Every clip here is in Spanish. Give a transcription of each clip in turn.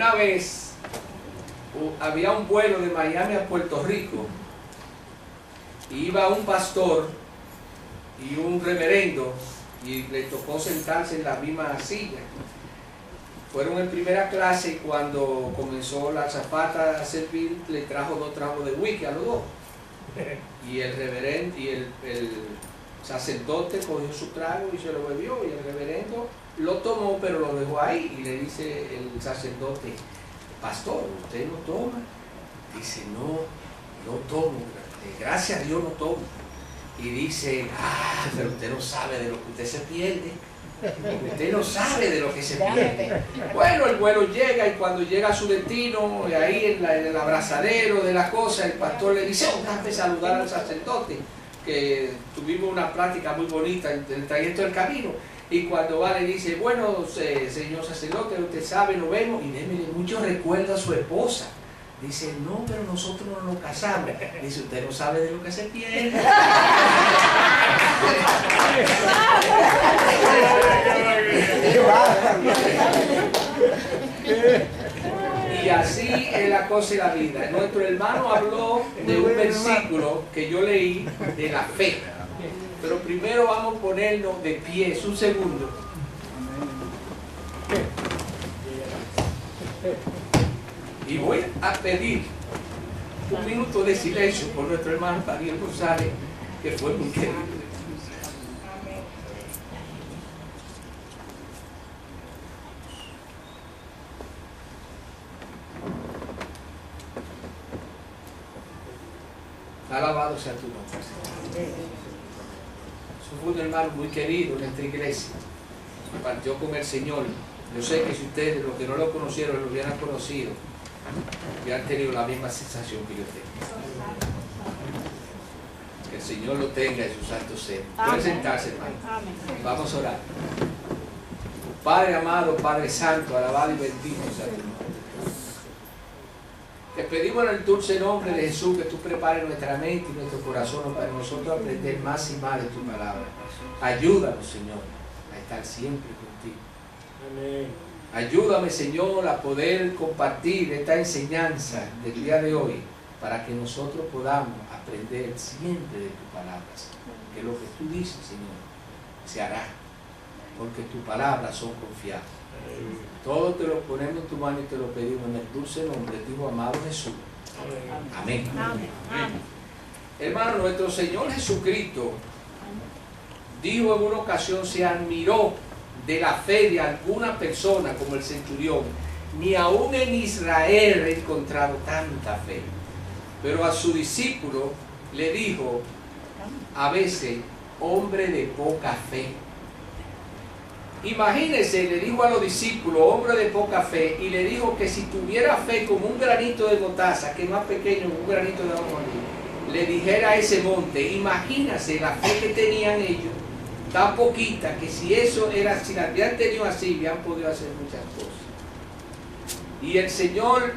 Una vez había un vuelo de Miami a Puerto Rico, y iba un pastor y un reverendo, y le tocó sentarse en la misma silla. Fueron en primera clase, y cuando comenzó la azafata a servir, le trajo 2 tragos de whisky a los dos. Y el reverendo y el sacerdote cogió su trago y se lo bebió, y el reverendo lo tomó, pero lo dejó ahí, y le dice el sacerdote: pastor, ¿usted no toma? Dice: no tomo, gracias a Dios no tomo. Y dice: pero usted no sabe de lo que usted se pierde. Usted no sabe de lo que se pierde. Bueno, el vuelo llega, y cuando llega a su destino, ahí en el abrazadero de la cosa, el pastor le dice: déjame saludar al sacerdote, que tuvimos una plática muy bonita en el trayecto del camino. Y cuando va le dice: bueno, señor sacerdote, usted sabe, nos vemos, y démele mucho recuerdo a su esposa. Dice: no, pero nosotros no nos casamos. Dice: usted no sabe de lo que se pierde. Y así es la cosa y la vida. Nuestro hermano habló de un versículo que yo leí de la fe. Pero primero vamos a ponernos de pie, un segundo. Y voy a pedir un minuto de silencio por nuestro hermano Daniel González, que fue muy querido. Alabado sea tu nombre, Señor. Fue un hermano muy querido en esta iglesia. Partió con el Señor. Yo sé que si ustedes, los que no lo conocieron, lo hubieran conocido, hubieran tenido la misma sensación que yo tengo. Que el Señor lo tenga en su santo ser. Pueden sentarse, hermano. Vamos a orar. Padre amado, Padre santo, alabado y bendito sea tu nombre. Te pedimos en el dulce nombre de Jesús que tú prepares nuestra mente y nuestro corazón para nosotros aprender más y más de tu palabra. Ayúdanos, Señor, a estar siempre contigo. Amén. Ayúdame, Señor, a poder compartir esta enseñanza del día de hoy, para que nosotros podamos aprender siempre de tu palabra, Señor. Que lo que tú dices, Señor, se hará, porque tus palabras son confiables. Todo te lo ponemos en tu mano y te lo pedimos en el dulce nombre de tu amado Jesús. Amén. Amén. Amén. Hermano, nuestro Señor Jesucristo dijo en una ocasión: se admiró de la fe de alguna persona como el centurión. Ni aún en Israel he encontrado tanta fe. Pero a su discípulo le dijo a veces: hombre de poca fe. Imagínense, le dijo a los discípulos: hombre de poca fe, y le dijo que si tuviera fe como un granito de mostaza, que es más pequeño que un granito de ajonjolí, le dijera a ese monte. Imagínense la fe que tenían ellos, tan poquita, que si eso era, si la habían tenido así, habían podido hacer muchas cosas. Y el Señor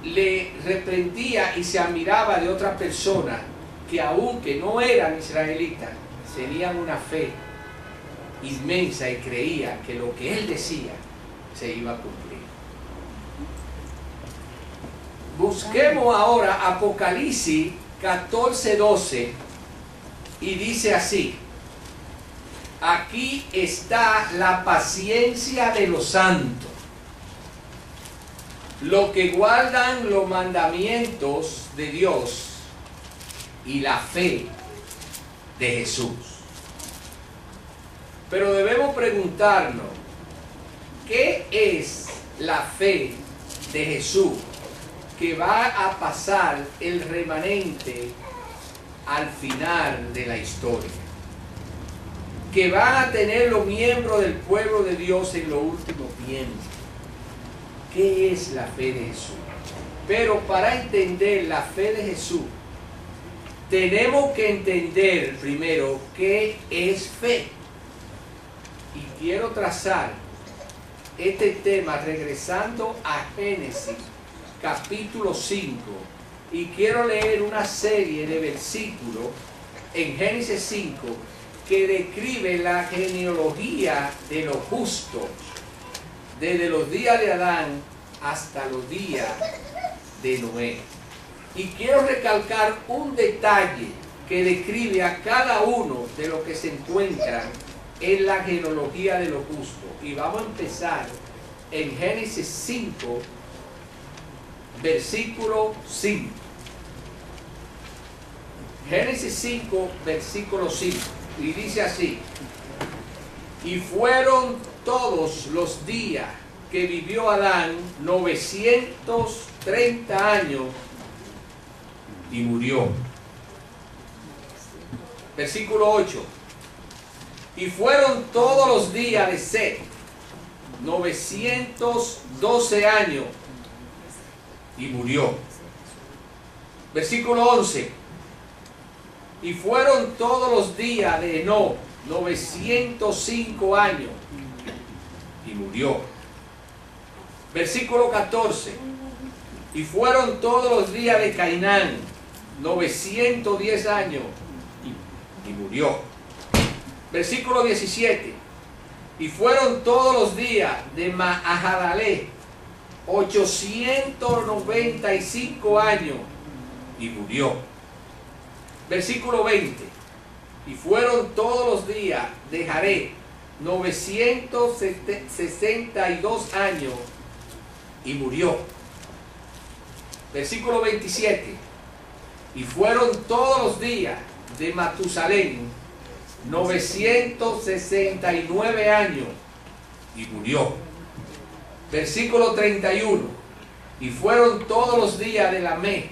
le reprendía y se admiraba de otras personas que, aunque no eran israelitas, tenían una fe inmensa y creía que lo que él decía se iba a cumplir. Busquemos ahora Apocalipsis 14:12, y dice así: aquí está la paciencia de los santos, los que guardan los mandamientos de Dios y la fe de Jesús. Pero debemos preguntarnos: ¿qué es la fe de Jesús que va a pasar el remanente al final de la historia? Que van a tener los miembros del pueblo de Dios en los últimos tiempos. ¿Qué es la fe de Jesús? Pero para entender la fe de Jesús, tenemos que entender primero qué es fe. Y quiero trazar este tema regresando a Génesis capítulo 5, y quiero leer una serie de versículos en Génesis 5 que describe la genealogía de los justos desde los días de Adán hasta los días de Noé. Y quiero recalcar un detalle que describe a cada uno de los que se encuentran en la genealogía de los justos. Y vamos a empezar en Génesis 5, versículo 5. Génesis 5, versículo 5. Y dice así: y fueron todos los días que vivió Adán 930 años y murió. Versículo 8. Y fueron todos los días de Set 912 años y murió. Versículo 11. Y fueron todos los días de Enoc 905 años y murió. Versículo 14. Y fueron todos los días de Cainán 910 años y murió. Versículo 17. Y fueron todos los días de Mahalalel 895 años y murió. Versículo 20. Y fueron todos los días de Jared 962 años y murió. Versículo 27. Y fueron todos los días de Matusalén 969 años y murió. Versículo 31. Y fueron todos los días de Lamec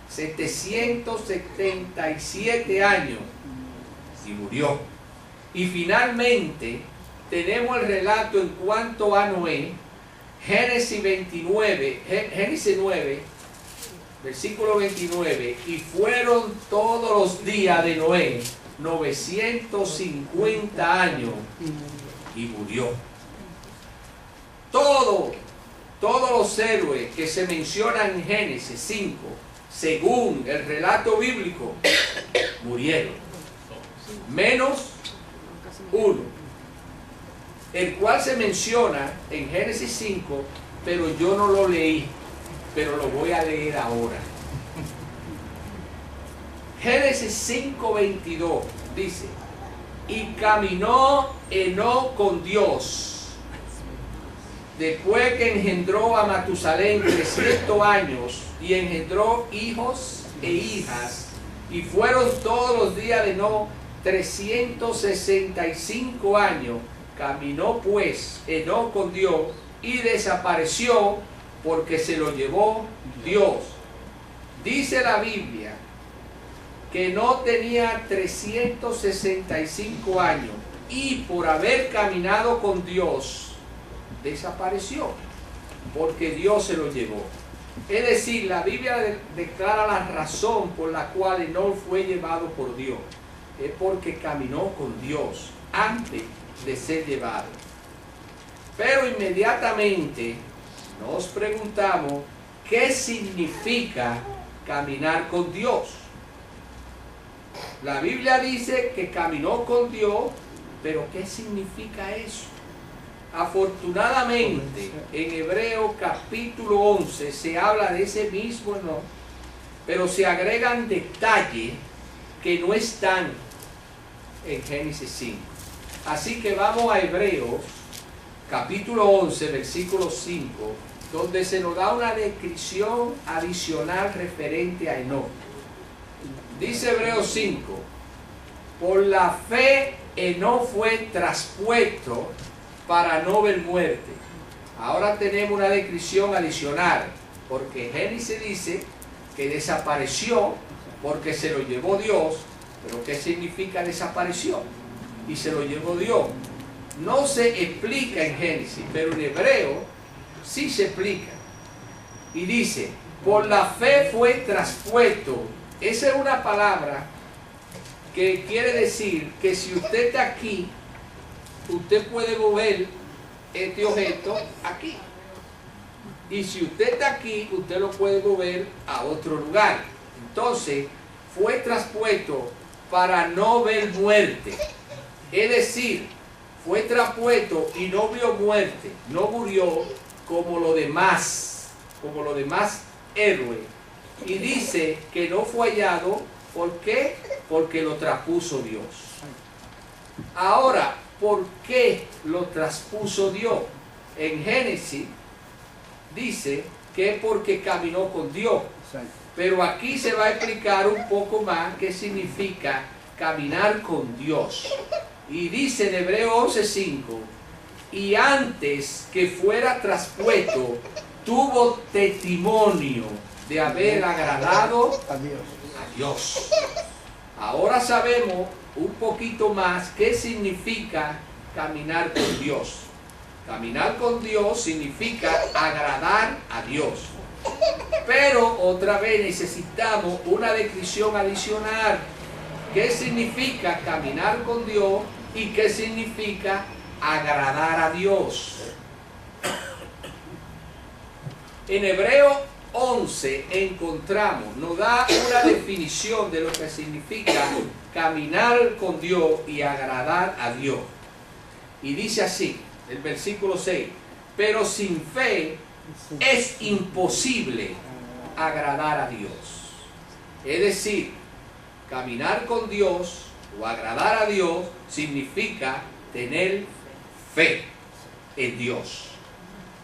777 años y murió. Y finalmente tenemos el relato en cuanto a Noé, Génesis 9, versículo 29. Y fueron todos los días de Noé 950 años y murió. Todos los héroes que se mencionan en Génesis 5, según el relato bíblico, murieron, menos uno, el cual se menciona en Génesis 5, pero yo no lo leí, pero lo voy a leer ahora. Génesis 5:22 dice: y caminó Enoc con Dios después que engendró a Matusalén 300 años y engendró hijos e hijas, y fueron todos los días de Enoc 365 años. Caminó pues Enoc con Dios y desapareció porque se lo llevó Dios. Dice la Biblia que no tenía 365 años y por haber caminado con Dios desapareció porque Dios se lo llevó. Es decir, la Biblia declara la razón por la cual Enoc fue llevado por Dios. Es porque caminó con Dios antes de ser llevado. Pero inmediatamente nos preguntamos qué significa caminar con Dios. La Biblia dice que caminó con Dios, pero ¿qué significa eso? Afortunadamente, en Hebreos capítulo 11 se habla de ese mismo Enoc, pero se agregan detalles que no están en Génesis 5. Así que vamos a Hebreos capítulo 11, versículo 5, donde se nos da una descripción adicional referente a Enoc. Dice Hebreos 5: por la fe Enoc fue traspuesto para no ver muerte. Ahora tenemos una descripción adicional, porque Génesis dice que desapareció porque se lo llevó Dios. Pero ¿qué significa desapareció? Y se lo llevó Dios. No se explica en Génesis, pero en Hebreo sí se explica. Y dice: por la fe fue traspuesto. Esa es una palabra que quiere decir que si usted está aquí, usted puede mover este objeto aquí. Y si usted está aquí, usted lo puede mover a otro lugar. Entonces, fue traspuesto para no ver muerte. Es decir, fue traspuesto y no vio muerte, no murió como los demás héroes. Y dice que no fue hallado, ¿por qué? Porque lo traspuso Dios. Ahora, ¿por qué lo traspuso Dios? En Génesis dice que es porque caminó con Dios. Pero aquí se va a explicar un poco más qué significa caminar con Dios. Y dice en Hebreo 11:5, y antes que fuera traspuesto, tuvo testimonio de haber agradado a Dios. Ahora sabemos un poquito más qué significa caminar con Dios. Caminar con Dios significa agradar a Dios. Pero otra vez necesitamos una descripción adicional. ¿Qué significa caminar con Dios y qué significa agradar a Dios? En Hebreo 11 encontramos, nos da una definición de lo que significa caminar con Dios y agradar a Dios. Y dice así, el versículo 6, pero sin fe es imposible agradar a Dios. Es decir, caminar con Dios o agradar a Dios significa tener fe en Dios.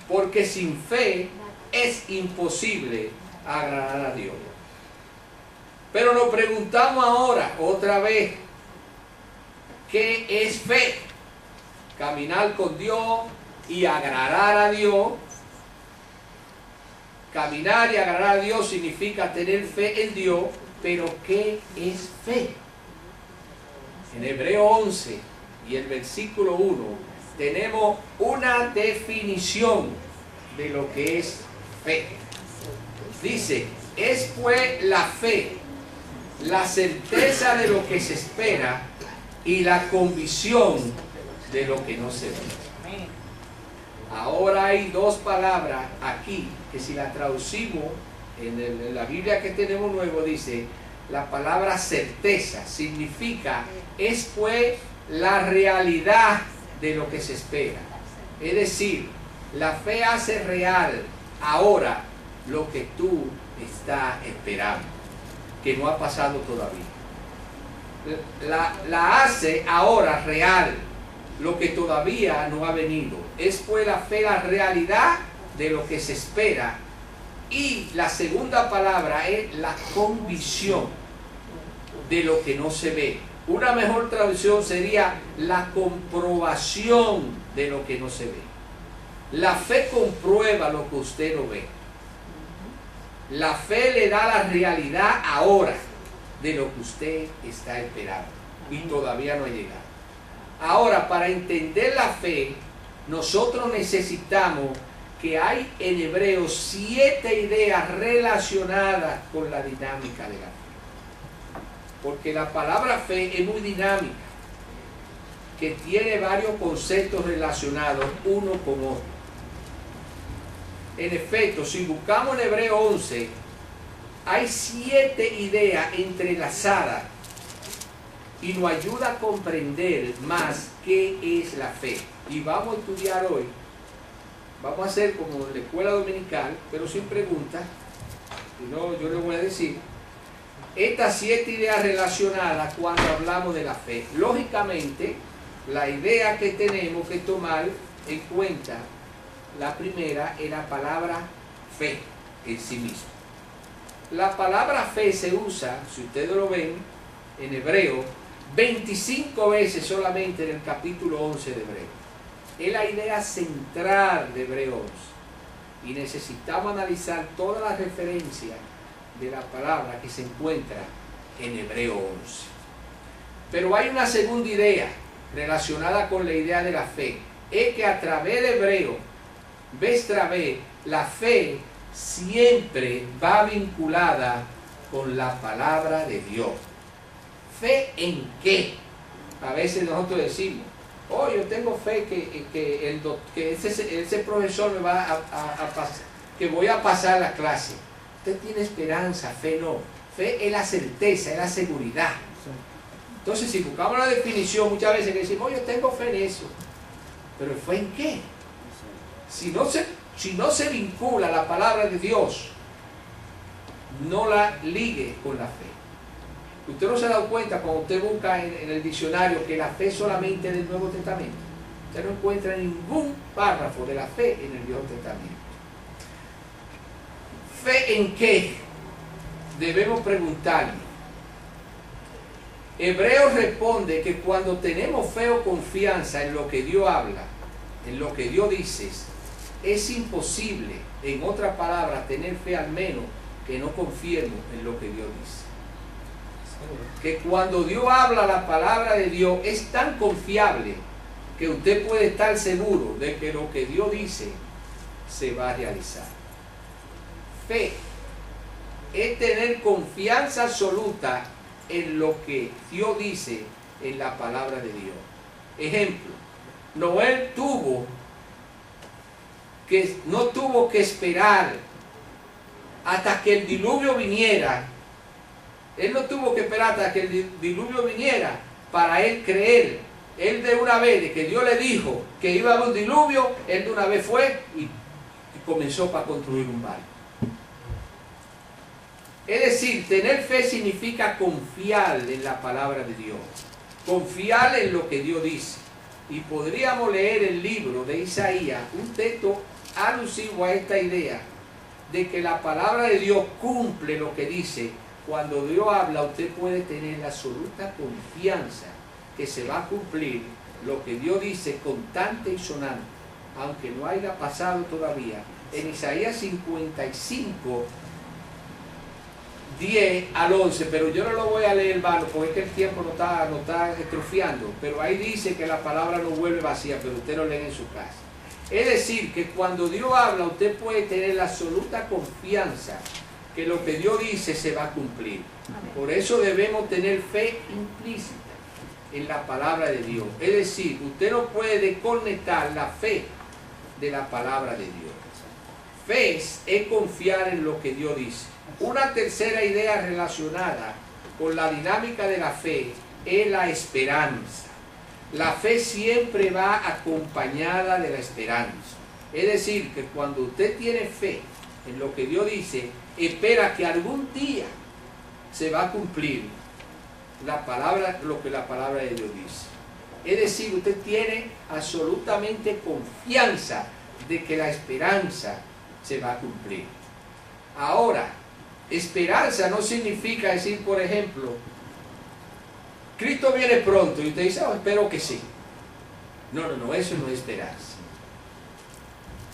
Porque sin fe es imposible agradar a Dios. Pero nos preguntamos ahora, otra vez, ¿qué es fe? Caminar con Dios y agradar a Dios. Caminar y agradar a Dios significa tener fe en Dios, pero ¿qué es fe? En Hebreo 11 y el versículo 1 tenemos una definición de lo que es fe. Dice, es pues la fe, la certeza de lo que se espera y la convicción de lo que no se ve. Ahora hay dos palabras aquí que si las traducimos en la Biblia que tenemos nuevo dice, la palabra certeza significa es pues la realidad de lo que se espera. Es decir, la fe hace real ahora lo que tú estás esperando, que no ha pasado todavía. La hace ahora real lo que todavía no ha venido. Es pues la fe la realidad de lo que se espera. Y la segunda palabra es la convicción de lo que no se ve. Una mejor traducción sería la comprobación de lo que no se ve. La fe comprueba lo que usted no ve. La fe le da la realidad ahora de lo que usted está esperando y todavía no ha llegado. Ahora, para entender la fe, nosotros necesitamos que hay en Hebreos 7 ideas relacionadas con la dinámica de la fe. Porque la palabra fe es muy dinámica, que tiene varios conceptos relacionados uno con otro. En efecto, si buscamos en Hebreo 11, hay 7 ideas entrelazadas y nos ayuda a comprender más qué es la fe. Y vamos a estudiar hoy, vamos a hacer como en la escuela dominical, pero sin preguntas, no, yo les voy a decir, estas 7 ideas relacionadas cuando hablamos de la fe. Lógicamente, la idea que tenemos que tomar en cuenta, la primera es la palabra fe en sí misma. La palabra fe se usa, si ustedes lo ven, en hebreo, 25 veces solamente en el capítulo 11 de Hebreo. Es la idea central de Hebreo 11. Y necesitamos analizar todas las referencias de la palabra que se encuentra en Hebreo 11. Pero hay una segunda idea relacionada con la idea de la fe. Es que a través de Hebreo, vez tras vez, la fe siempre va vinculada con la palabra de Dios. ¿Fe en qué? A veces nosotros decimos, oh, yo tengo fe que ese profesor me va a pasar, que voy a pasar la clase. Usted tiene esperanza, fe no. Fe es la certeza, es la seguridad. Entonces, si buscamos la definición, muchas veces decimos, oh, yo tengo fe en eso. Pero ¿fe en qué? Si no se vincula la palabra de Dios, no la ligue con la fe. Usted no se ha dado cuenta cuando usted busca en el diccionario que la fe solamente es del Nuevo Testamento. Usted no encuentra ningún párrafo de la fe en el Viejo Testamento. ¿Fe en qué? Debemos preguntarle. Hebreos responde que cuando tenemos fe o confianza en lo que Dios habla, en lo que Dios dice, es imposible, en otras palabras, tener fe al menos que no confiemos en lo que Dios dice. Que cuando Dios habla la palabra de Dios es tan confiable que usted puede estar seguro de que lo que Dios dice se va a realizar. Fe es tener confianza absoluta en lo que Dios dice en la palabra de Dios. Ejemplo, Noé no tuvo que esperar hasta que el diluvio viniera. Él no tuvo que esperar hasta que el diluvio viniera para él creer. Él de una vez, de que Dios le dijo que iba a haber un diluvio, él de una vez fue y comenzó para construir un barco. Es decir, tener fe significa confiar en la palabra de Dios, confiar en lo que Dios dice. Y podríamos leer el libro de Isaías, un texto alusivo a esta idea de que la palabra de Dios cumple lo que dice. Cuando Dios habla, usted puede tener la absoluta confianza que se va a cumplir lo que Dios dice constante y sonante, aunque no haya pasado todavía. En Isaías 55, 10 al 11, pero yo no lo voy a leer, hermano, porque es que el tiempo no está estrofiando, pero ahí dice que la palabra no vuelve vacía, pero usted lo lee en su casa. Es decir, que cuando Dios habla, usted puede tener la absoluta confianza que lo que Dios dice se va a cumplir. Amén. Por eso debemos tener fe implícita en la palabra de Dios. Es decir, usted no puede desconectar la fe de la palabra de Dios. Fe es confiar en lo que Dios dice. Una tercera idea relacionada con la dinámica de la fe es la esperanza. La fe siempre va acompañada de la esperanza. Es decir, que cuando usted tiene fe en lo que Dios dice, espera que algún día se va a cumplir la palabra, lo que la palabra de Dios dice. Es decir, usted tiene absolutamente confianza de que la esperanza se va a cumplir. Ahora, esperanza no significa decir, por ejemplo, Cristo viene pronto y usted dice, oh, espero que sí. No, eso no es esperanza.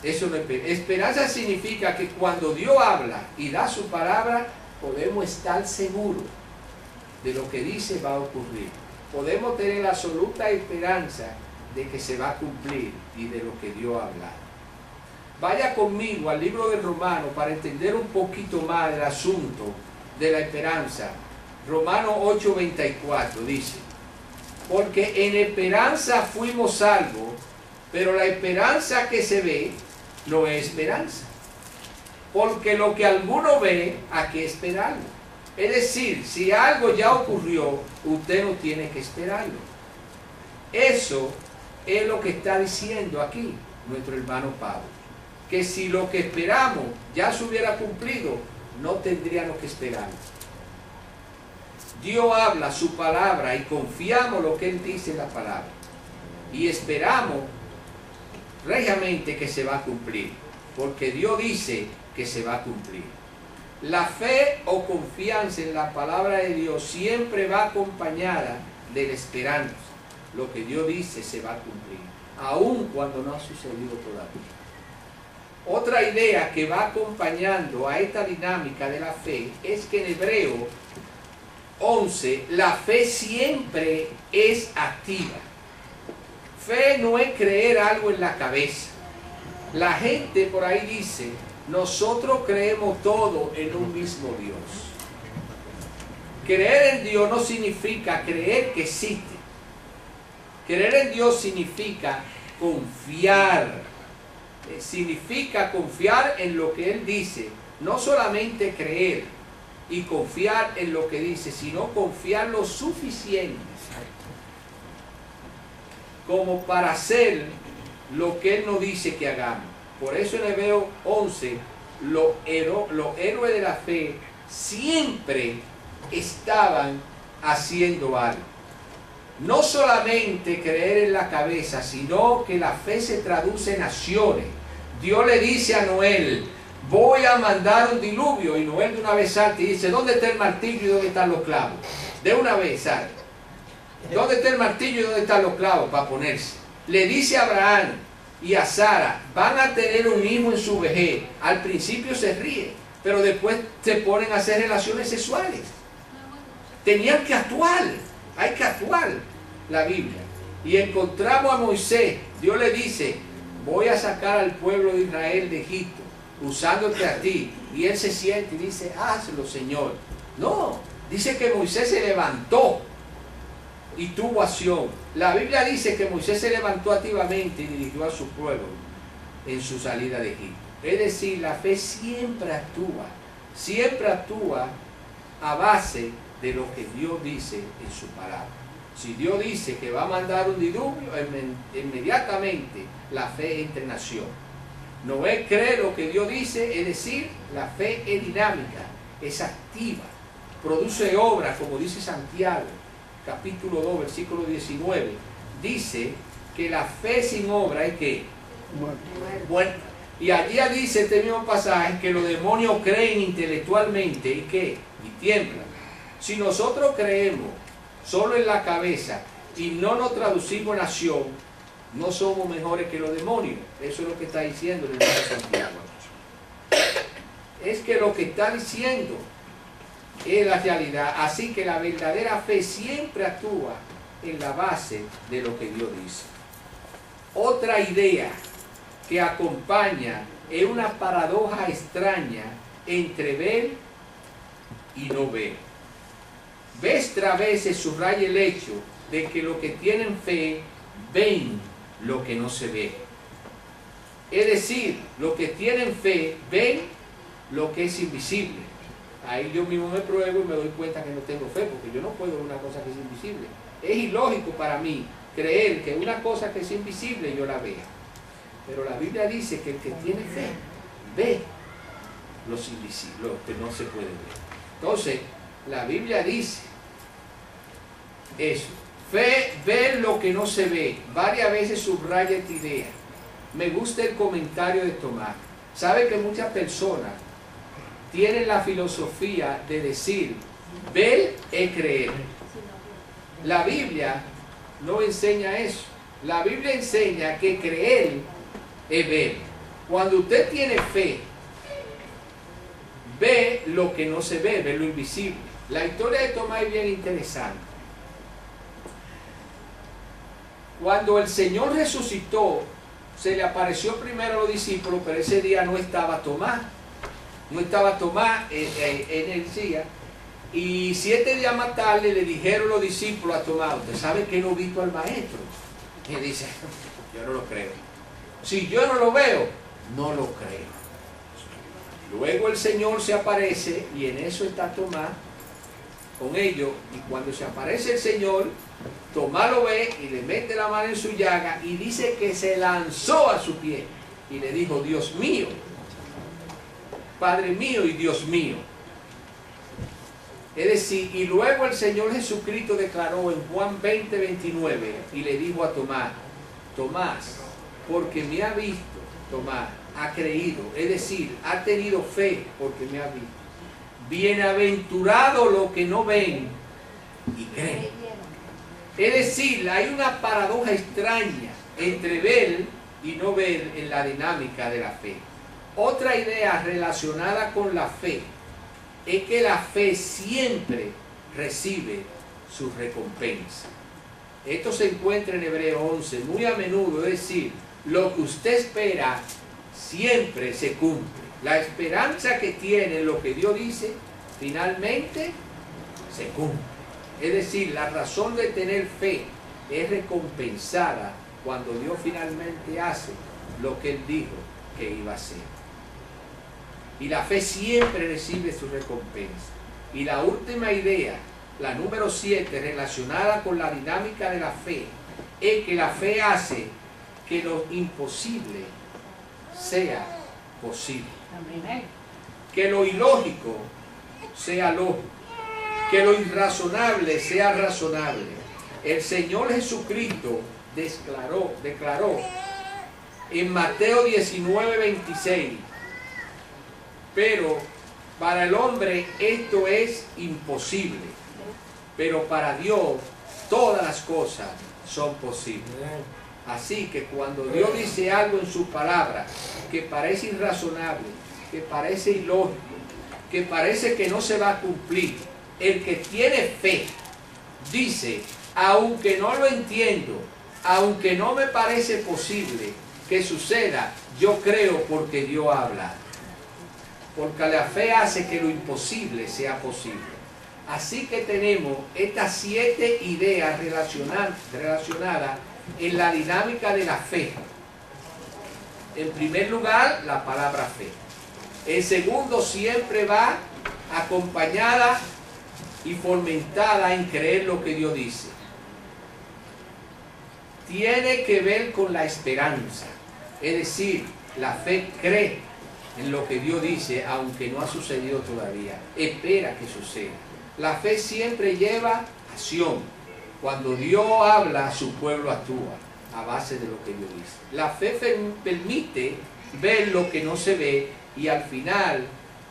Eso no es esperanza. Significa que cuando Dios habla y da su palabra, podemos estar seguros de lo que dice va a ocurrir. Podemos tener la absoluta esperanza de que se va a cumplir y de lo que Dios ha hablado. Vaya conmigo al libro de Romanos para entender un poquito más del asunto de la esperanza. Romanos 8:24 dice: porque en esperanza fuimos salvos, pero la esperanza que se ve no es esperanza. Porque lo que alguno ve, ¿a qué esperarlo? Es decir, si algo ya ocurrió, usted no tiene que esperarlo. Eso es lo que está diciendo aquí nuestro hermano Pablo. Que si lo que esperamos ya se hubiera cumplido, no tendríamos que esperarlo. Dios habla su palabra y confiamos lo que Él dice en la palabra. Y esperamos regiamente que se va a cumplir, porque Dios dice que se va a cumplir. La fe o confianza en la palabra de Dios siempre va acompañada de la esperanza. Lo que Dios dice se va a cumplir, aun cuando no ha sucedido todavía. Otra idea que va acompañando a esta dinámica de la fe es que en Hebreo 11, la fe siempre es activa. Fe no es creer algo en la cabeza. La gente por ahí dice, nosotros creemos todo en un mismo Dios. Creer en Dios no significa creer que existe. Creer en Dios significa confiar. Significa confiar en lo que Él dice. No solamente creer y confiar en lo que dice, sino confiar lo suficiente como para hacer lo que Él nos dice que hagamos. Por eso en Hebreos 11, los héroes de la fe siempre estaban haciendo algo. No solamente creer en la cabeza, sino que la fe se traduce en acciones. Dios le dice a Noé, voy a mandar un diluvio, y Noé de una vez salta y dice, ¿dónde está el martillo y dónde están los clavos? De una vez salta. ¿Dónde está el martillo y dónde están los clavos para ponerse? Le dice a Abraham y a Sara, van a tener un hijo en su vejez. Al principio se ríe, pero después se ponen a hacer relaciones sexuales. Tenían que actuar, hay que actuar la Biblia. Y encontramos a Moisés, Dios le dice, voy a sacar al pueblo de Israel de Egipto, usándote a ti. Y él se siente y dice, hazlo, Señor. No, dice que Moisés se levantó y tuvo acción. La Biblia dice que Moisés se levantó activamente y dirigió a su pueblo en su salida de Egipto. Es decir, la fe siempre actúa a base de lo que Dios dice en su palabra. Si Dios dice que va a mandar un diluvio, inmediatamente la fe entra en acción. Noé cree lo que Dios dice, es decir, la fe es dinámica, es activa, produce obras, como dice Santiago, capítulo 2, versículo 19, dice que la fe sin obra es que muerta. Y allí dice este mismo pasaje que los demonios creen intelectualmente y que tiemblan. Si nosotros creemos solo en la cabeza y no nos traducimos en acción, no somos mejores que los demonios. Eso es lo que está diciendo el libro de Santiago. Es que lo que está diciendo es la realidad. Así que la verdadera fe siempre actúa en la base de lo que Dios dice. Otra idea que acompaña es una paradoja extraña entre ver y no ver. Vez tras vez se subraya el hecho de que los que tienen fe ven lo que no se ve. Es decir, los que tienen fe ven lo que es invisible. Ahí yo mismo me pruebo y me doy cuenta que no tengo fe, porque yo no puedo ver una cosa que es invisible. Es ilógico para mí creer que una cosa que es invisible yo la vea. Pero la Biblia dice que el que tiene fe ve los invisibles, lo que no se puede ver. Entonces, la Biblia dice eso. Fe, ver lo que no se ve. Varias veces subraya esta idea. Me gusta el comentario de Tomás. Sabe que muchas personas tienen la filosofía de decir, ver es creer. La Biblia no enseña eso. La Biblia enseña que creer es ver. Cuando usted tiene fe, ve lo que no se ve, ve lo invisible. La historia de Tomás es bien interesante. Cuando el Señor resucitó, se le apareció primero a los discípulos, pero ese día no estaba Tomás. No estaba Tomás en el día. Y 7 días más tarde le dijeron los discípulos a Tomás, ¿usted sabe que no he visto al maestro? Y él dice, yo no lo creo. Si yo no lo veo, no lo creo. Luego el Señor se aparece y en eso está Tomás con ellos. Y cuando se aparece el Señor, Tomás lo ve y le mete la mano en su llaga y dice que se lanzó a su pie y le dijo, Dios mío, Padre mío y Dios mío. Es decir, y luego el Señor Jesucristo declaró en Juan 20, 29 y le dijo a Tomás, Tomás, porque me ha visto, Tomás, ha creído, es decir, ha tenido fe porque me ha visto. Bienaventurado los que no ven y creen. Es decir, hay una paradoja extraña entre ver y no ver en la dinámica de la fe. Otra idea relacionada con la fe es que la fe siempre recibe su recompensa. Esto se encuentra en Hebreos 11 muy a menudo, es decir, lo que usted espera siempre se cumple. La esperanza que tiene en lo que Dios dice, finalmente se cumple. Es decir, la razón de tener fe es recompensada cuando Dios finalmente hace lo que Él dijo que iba a hacer. Y la fe siempre recibe su recompensa. Y la última idea, la número 7, relacionada con la dinámica de la fe, es que la fe hace que lo imposible sea posible. Que lo ilógico sea lógico. Que lo irrazonable sea razonable. El Señor Jesucristo declaró en Mateo 19:26, pero para el hombre esto es imposible, pero para Dios todas las cosas son posibles. Así que cuando Dios dice algo en su palabra que parece irrazonable, que parece ilógico, que parece que no se va a cumplir, el que tiene fe dice, aunque no lo entiendo, aunque no me parece posible que suceda, yo creo porque Dios habla. Porque la fe hace que lo imposible sea posible. Así que tenemos estas 7 ideas relacionadas en la dinámica de la fe. En primer lugar, la palabra fe. En segundo, siempre va acompañada y fomentada en creer lo que Dios dice. Tiene que ver con la esperanza. Es decir, la fe cree en lo que Dios dice, aunque no ha sucedido todavía. Espera que suceda. La fe siempre lleva acción. Cuando Dios habla, su pueblo actúa a base de lo que Dios dice. La fe permite ver lo que no se ve y al final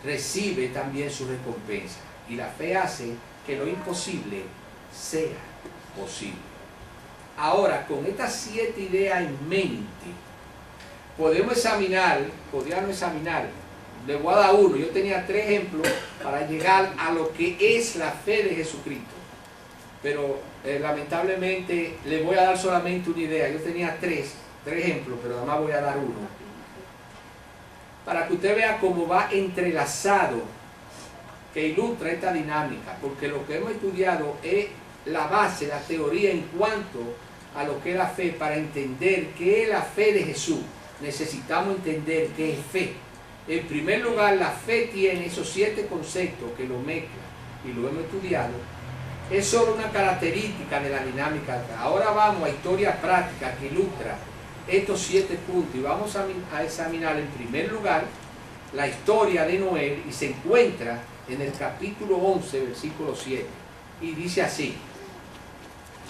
recibe también su recompensa. Y la fe hace que lo imposible sea posible. Ahora, con estas 7 ideas en mente, podríamos examinar, le voy a dar uno, yo tenía 3 ejemplos para llegar a lo que es la fe de Jesucristo, pero lamentablemente le voy a dar solamente una idea. Yo tenía 3 ejemplos, pero nada más voy a dar uno, para que usted vea cómo va entrelazado, que ilustra esta dinámica, porque lo que hemos estudiado es la base, la teoría en cuanto a lo que es la fe. Para entender qué es la fe de Jesús, necesitamos entender qué es fe. En primer lugar, la fe tiene esos 7 conceptos que lo mezclan y lo hemos estudiado. Es solo una característica de la dinámica. Ahora vamos a historia práctica que ilustra estos 7 puntos y vamos a examinar en primer lugar la historia de Noé, y se encuentra en el capítulo 11, versículo 7, y dice así.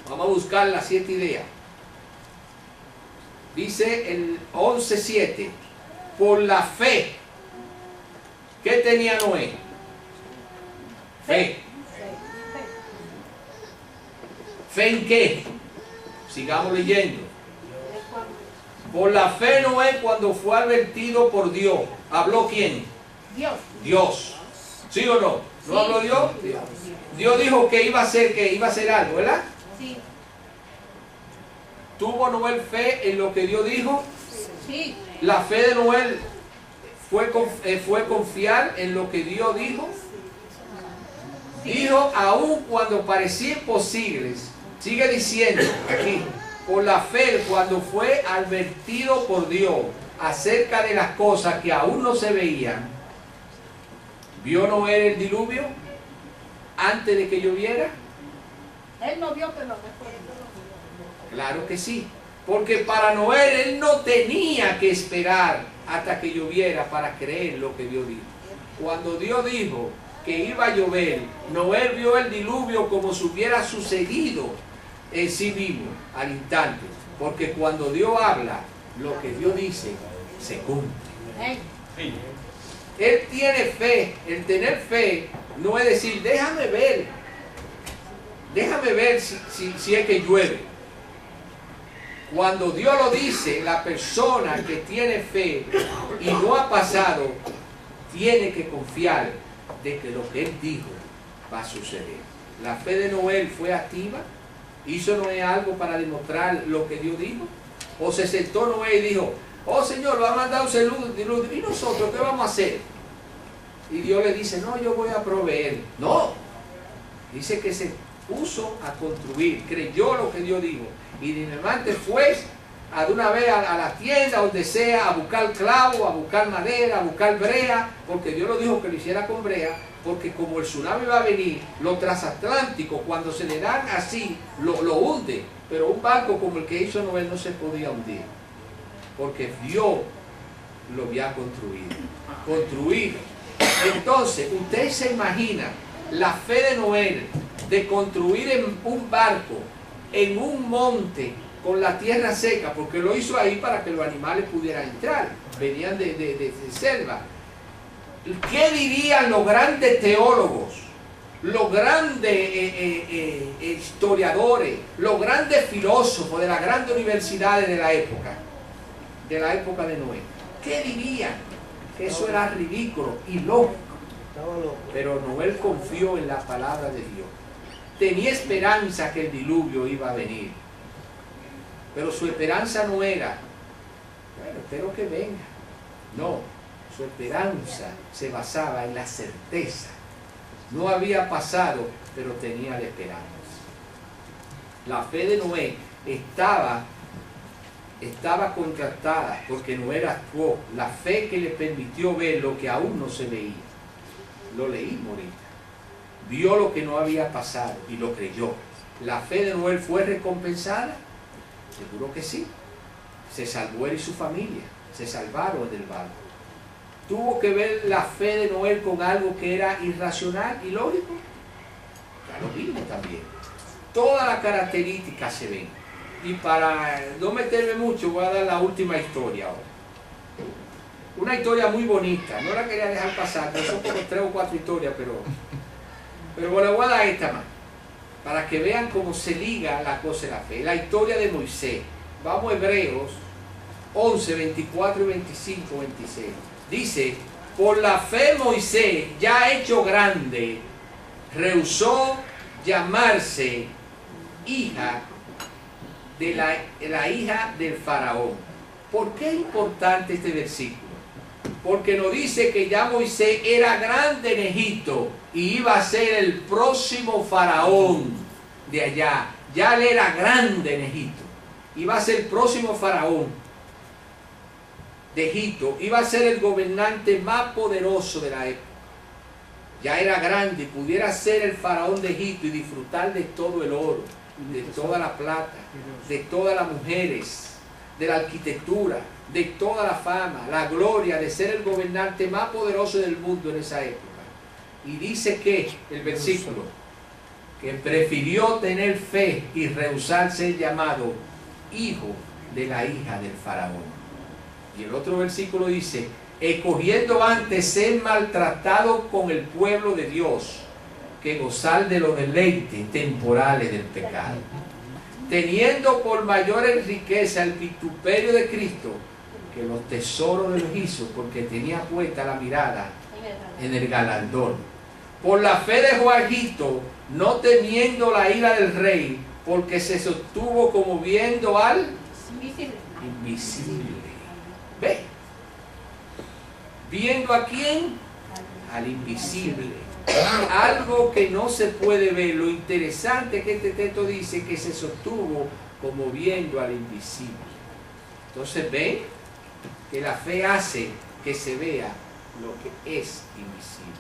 Vamos a buscar las 7 ideas. Dice el 11:7, por la fe, ¿qué tenía Noé? Fe. ¿Fe en qué? Sigamos leyendo. Por la fe Noé, cuando fue advertido por Dios, ¿habló quién? Dios. ¿Sí o no? ¿No sí. Habló Dios? Dios dijo que iba a hacer algo, ¿verdad? Sí. ¿Tuvo Noé fe en lo que Dios dijo? Sí. La fe de Noé fue confiar en lo que Dios dijo. Sí. Dijo, aun cuando parecía imposible, sigue diciendo aquí, por la fe, cuando fue advertido por Dios acerca de las cosas que aún no se veían, ¿vio Noé el diluvio antes de que lloviera? Él no vio, pero después. Claro que sí, porque para Noé él no tenía que esperar hasta que lloviera para creer lo que Dios dijo. Cuando Dios dijo que iba a llover, Noé vio el diluvio como si hubiera sucedido en sí mismo al instante, porque cuando Dios habla, lo que Dios dice se cumple. Él tiene fe. El tener fe no es decir, déjame ver si es que llueve. Cuando Dios lo dice, la persona que tiene fe y no ha pasado, tiene que confiar de que lo que Él dijo va a suceder. La fe de Noé fue activa. ¿Hizo Noé algo para demostrar lo que Dios dijo? ¿O se sentó Noé y dijo, oh Señor, va a mandar un diluvio, ¿y nosotros qué vamos a hacer? Y Dios le dice, no, yo voy a proveer. No, dice que se puso a construir, creyó lo que Dios dijo, y de repente fue de una vez a la tienda, donde sea, a buscar clavo, a buscar madera, a buscar brea, porque Dios lo dijo que lo hiciera con brea, porque como el tsunami va a venir, los transatlánticos cuando se le dan así, lo hunde, pero un barco como el que hizo Noé no se podía hundir. porque Dios lo había construido. Entonces, usted se imagina la fe de Noé de construir en un barco, en un monte, con la tierra seca, porque lo hizo ahí para que los animales pudieran entrar, venían de selva. ¿Qué dirían los grandes teólogos, los grandes historiadores, los grandes filósofos de las grandes universidades de la época de Noé? ¿Qué dirían? Que eso era ridículo y lógico. Pero Noé confió en la palabra de Dios. Tenía esperanza que el diluvio iba a venir. Pero su esperanza no era, bueno, espero que venga. No, su esperanza se basaba en la certeza. No había pasado, pero tenía la esperanza. La fe de Noé estaba contrastada porque Noé actuó. La fe que le permitió ver lo que aún no se veía. Lo leímos ahorita. Vio lo que no había pasado y lo creyó. ¿La fe de Noé fue recompensada? Seguro que sí. Se salvó él y su familia. Se salvaron del barco. ¿Tuvo que ver la fe de Noé con algo que era irracional y lógico? Ya lo vimos también. Todas las características se ven. Y para no meterme mucho, voy a dar la última historia ahora. Una historia muy bonita. No la quería dejar pasar, pero son como 3 o 4 historias, pero bueno, voy a dar esta más, para que vean cómo se liga la cosa de la fe. La historia de Moisés. Vamos a Hebreos 11, 24 y 25, 26. Dice, por la fe Moisés, ya hecho grande, rehusó llamarse hija de la hija del faraón. ¿Por qué es importante este versículo? Porque nos dice que ya Moisés era grande en Egipto y iba a ser el próximo faraón de allá. Ya él era grande en Egipto. Iba a ser el próximo faraón de Egipto. Iba a ser el gobernante más poderoso de la época. Ya era grande y pudiera ser el faraón de Egipto y disfrutar de todo el oro, de toda la plata, de todas las mujeres, de la arquitectura, de toda la fama, la gloria de ser el gobernante más poderoso del mundo en esa época. Y dice que, el versículo, que prefirió tener fe y rehusar ser llamado hijo de la hija del faraón. Y el otro versículo dice, escogiendo antes ser maltratado con el pueblo de Dios que gozar de los deleites temporales del pecado, teniendo por mayor riqueza el vituperio de Cristo que los tesoros de los egipcios, porque tenía puesta la mirada en el galardón. Por la fe dejó a Egipto, no temiendo la ira del rey, porque se sostuvo como viendo al invisible. ¿Ve? ¿Viendo a quién? Al invisible. Algo que no se puede ver. Lo interesante es que este texto dice que se sostuvo como viendo al invisible. Entonces, ¿ven? Que la fe hace que se vea lo que es invisible.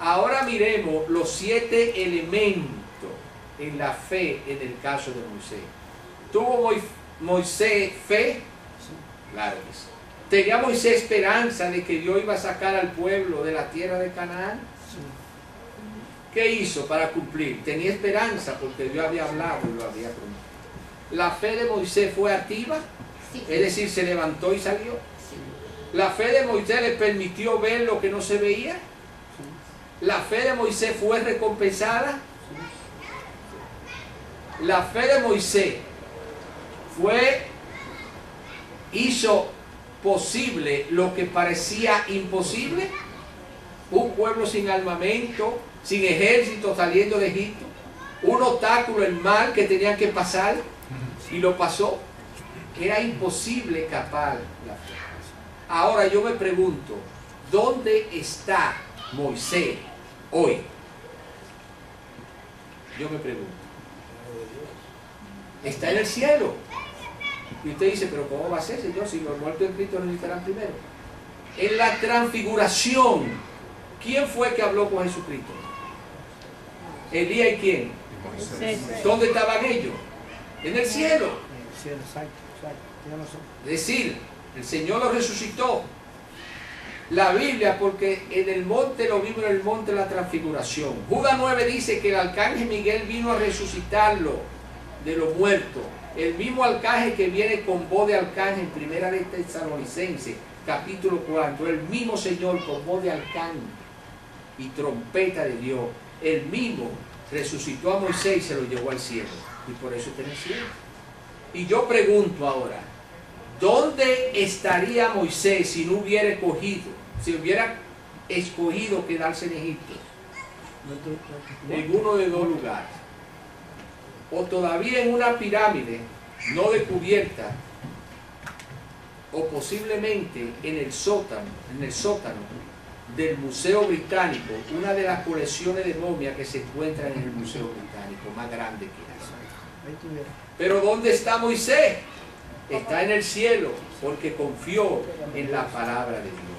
Ahora miremos los 7 elementos en la fe en el caso de Moisés. ¿Tuvo Moisés fe? Claro que sí. ¿Tenía Moisés esperanza de que Dios iba a sacar al pueblo de la tierra de Canaán? ¿Qué hizo para cumplir? Tenía esperanza porque Dios había hablado y lo había prometido. ¿La fe de Moisés fue activa? Sí. Es decir, se levantó y salió. Sí. ¿La fe de Moisés le permitió ver lo que no se veía? Sí. ¿La fe de Moisés fue recompensada? Sí. ¿La fe de Moisés hizo posible lo que parecía imposible? Un pueblo sin armamento, sin ejército saliendo de Egipto, un obstáculo, el mar que tenían que pasar, y lo pasó. Era imposible escapar la fe. Ahora yo me pregunto, ¿dónde está Moisés hoy? Yo me pregunto. Está en el cielo. Y usted dice, pero ¿cómo va a ser, Señor, si los muertos en Cristo resucitarán primero? En la transfiguración, ¿quién fue que habló con Jesucristo? ¿Elías y quién? ¿Dónde estaban ellos? En el cielo. Es decir, El Señor lo resucitó. La Biblia, porque en el monte lo vimos, en el monte de la transfiguración. Judas 9 dice que el arcángel Miguel vino a resucitarlo de los muertos. El mismo arcángel que viene con voz de arcángel en primera de Tesalonicenses, capítulo 4. El mismo Señor con voz de arcángel y trompeta de Dios. El mismo resucitó a Moisés y se lo llevó al cielo. Y por eso está en el cielo. Y yo pregunto ahora, ¿dónde estaría Moisés si no hubiera escogido quedarse en Egipto? En uno de dos lugares. O todavía en una pirámide no descubierta, o posiblemente en el sótano del Museo Británico, una de las colecciones de momias que se encuentran en el Museo Británico, más grande que esa. Pero ¿dónde está Moisés? Está en el cielo, porque confió en la palabra de Dios.